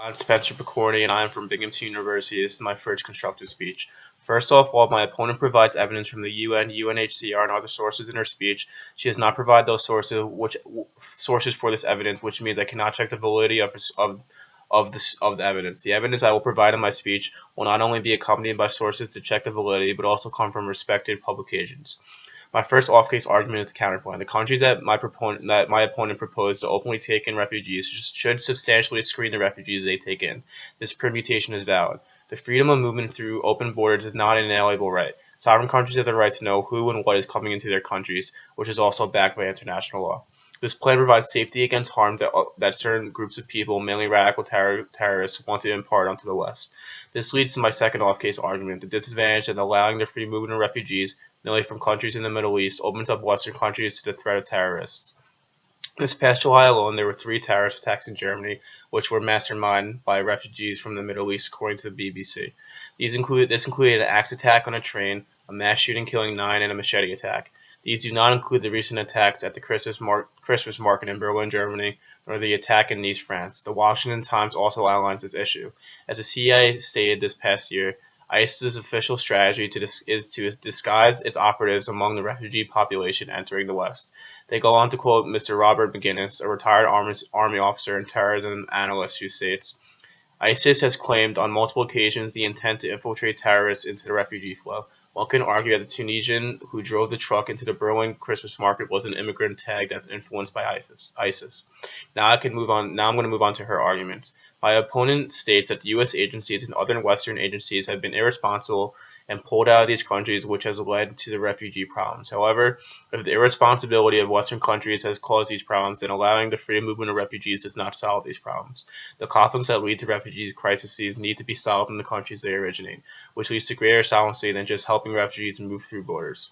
I'm Spencer Pokorny, and I am from Binghamton University. This is my first constructive speech. First off, while my opponent provides evidence from the UN, UNHCR, and other sources in her speech, she has not provided those sources for this evidence, which means I cannot check the validity of the evidence. The evidence I will provide in my speech will not only be accompanied by sources to check the validity, but also come from respected publications. My first off-case argument is the counterpoint. The countries that my opponent proposed to openly take in refugees should substantially screen the refugees they take in. This permutation is valid. The freedom of movement through open borders is not an inalienable right. Sovereign countries have the right to know who and what is coming into their countries, which is also backed by international law. This plan provides safety against harm that certain groups of people, mainly radical terrorists, want to impart onto the West. This leads to my second off-case argument. The disadvantage that allowing the free movement of refugees, mainly from countries in the Middle East, opens up Western countries to the threat of terrorists. This past July alone, there were 3 terrorist attacks in Germany, which were masterminded by refugees from the Middle East, according to the BBC. This included an axe attack on a train, a mass shooting killing 9, and a machete attack. These do not include the recent attacks at the Christmas market in Berlin, Germany, nor the attack in Nice, France. The Washington Times also outlines this issue. As the CIA stated this past year, ISIS's official strategy is to disguise its operatives among the refugee population entering the West. They go on to quote Mr. Robert McGinnis, a retired Army officer and terrorism analyst, who states, ISIS has claimed on multiple occasions the intent to infiltrate terrorists into the refugee flow. One can argue that the Tunisian who drove the truck into the Berlin Christmas market was an immigrant tagged as influenced by ISIS. Now I'm going to move on to her arguments. My opponent states that the U.S. agencies and other Western agencies have been irresponsible and pulled out of these countries, which has led to the refugee problems. However, if the irresponsibility of Western countries has caused these problems, then allowing the free movement of refugees does not solve these problems. The conflicts that lead to refugee crises need to be solved in the countries they originate, which leads to greater solvency than just helping refugees move through borders.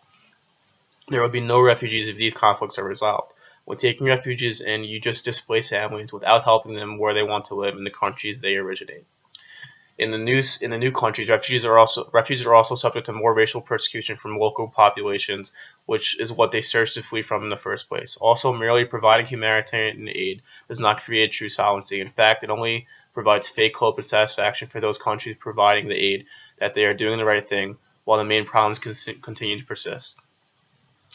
There will be no refugees if these conflicts are resolved. When taking refugees in, you just displace families without helping them where they want to live in the countries they originate. In the new countries, refugees are also subject to more racial persecution from local populations, which is what they search to flee from in the first place. Also, merely providing humanitarian aid does not create true solvency. In fact, it only provides fake hope and satisfaction for those countries providing the aid that they are doing the right thing, while the main problems continue to persist.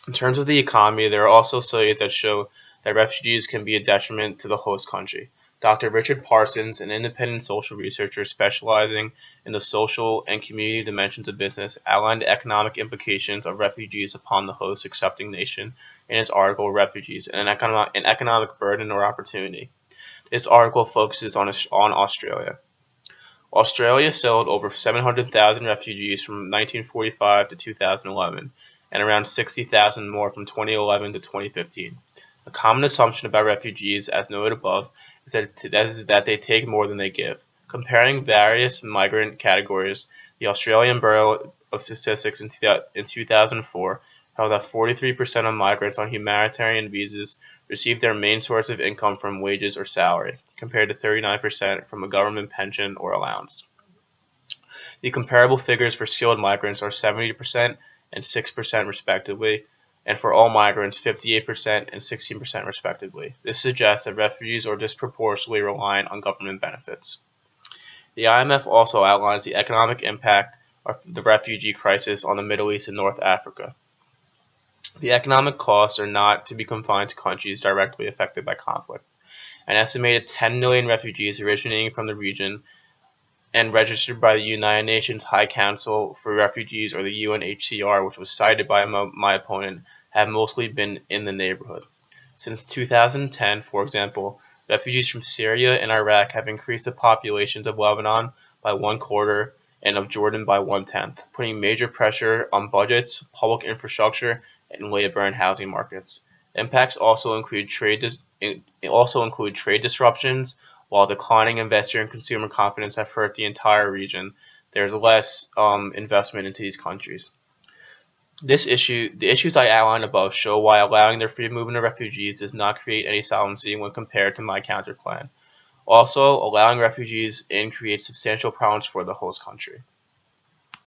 In terms of the economy, there are also studies that show that refugees can be a detriment to the host country. Dr. Richard Parsons, an independent social researcher specializing in the social and community dimensions of business, outlined the economic implications of refugees upon the host accepting nation in his article Refugees, an Economic Burden or Opportunity. This article focuses on Australia. Australia settled over 700,000 refugees from 1945 to 2011, and around 60,000 more from 2011 to 2015. A common assumption about refugees, as noted above, is that they take more than they give. Comparing various migrant categories, the Australian Bureau of Statistics in 2004 held that 43% of migrants on humanitarian visas received their main source of income from wages or salary, compared to 39% from a government pension or allowance. The comparable figures for skilled migrants are 70% and 6% respectively, and for all migrants, 58% and 16% respectively. This suggests that refugees are disproportionately reliant on government benefits. The IMF also outlines the economic impact of the refugee crisis on the Middle East and North Africa. The economic costs are not to be confined to countries directly affected by conflict. An estimated 10 million refugees originating from the region and registered by the United Nations High Council for Refugees, or the UNHCR, which was cited by my opponent, have mostly been in the neighborhood. Since 2010, for example, refugees from Syria and Iraq have increased the populations of Lebanon by 1/4 and of Jordan by 1/10, putting major pressure on budgets, public infrastructure, and labor and housing markets. Impacts also include trade disruptions. While declining investor and consumer confidence have hurt the entire region, there's less investment into these countries. The issues I outlined above show why allowing the free movement of refugees does not create any solvency when compared to my counterplan. Also, allowing refugees in creates substantial problems for the host country.